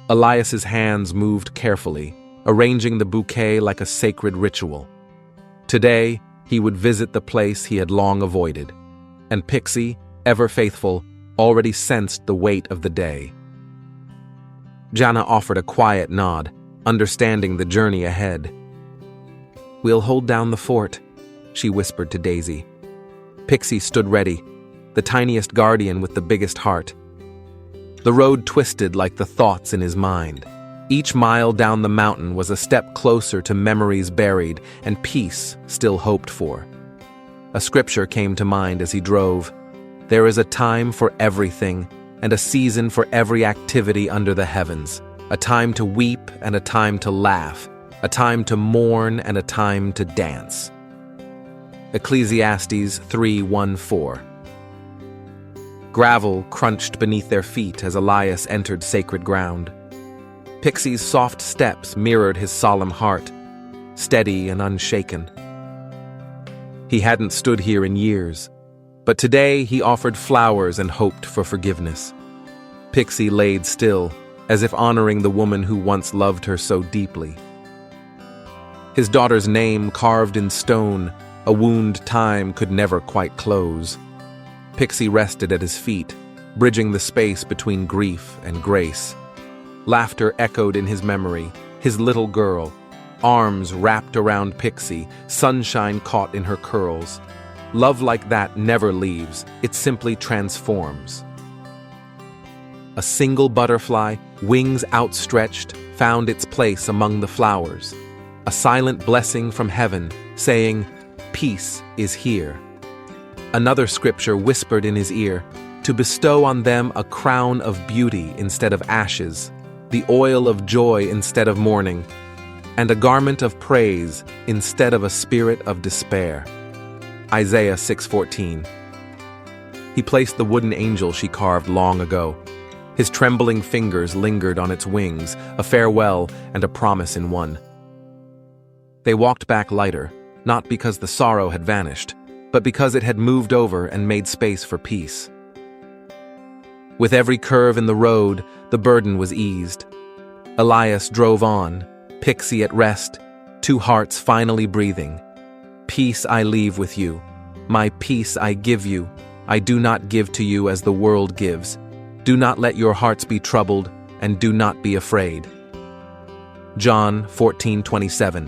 Elias's hands moved carefully, arranging the bouquet like a sacred ritual. Today, he would visit the place he had long avoided, and Pixie, ever faithful, already sensed the weight of the day. Jana offered a quiet nod, understanding the journey ahead. "We'll hold down the fort," she whispered to Daisy. Pixie stood ready, the tiniest guardian with the biggest heart. The road twisted like the thoughts in his mind. Each mile down the mountain was a step closer to memories buried and peace still hoped for. A scripture came to mind as he drove. "There is a time for everything, and a season for every activity under the heavens, a time to weep and a time to laugh, a time to mourn and a time to dance." Ecclesiastes 3:1-4. Gravel crunched beneath their feet as Elias entered sacred ground. Pixie's soft steps mirrored his solemn heart, steady and unshaken. He hadn't stood here in years, but today he offered flowers and hoped for forgiveness. Pixie laid still, as if honoring the woman who once loved her so deeply. His daughter's name carved in stone, a wound time could never quite close. Pixie rested at his feet, bridging the space between grief and grace. Laughter echoed in his memory, his little girl, arms wrapped around Pixie, sunshine caught in her curls. Love like that never leaves, it simply transforms. A single butterfly, wings outstretched, found its place among the flowers. A silent blessing from heaven, saying, "Peace is here." Another scripture whispered in his ear, to bestow on them a crown of beauty instead of ashes, the oil of joy instead of mourning, and a garment of praise instead of a spirit of despair. Isaiah 6:14. He placed the wooden angel she carved long ago. His trembling fingers lingered on its wings, a farewell and a promise in one. They walked back lighter, not because the sorrow had vanished, but because it had moved over and made space for peace. With every curve in the road, the burden was eased. Elias drove on, Pixie at rest, two hearts finally breathing. "Peace I leave with you. My peace I give you. I do not give to you as the world gives. Do not let your hearts be troubled, and do not be afraid." John 14:27.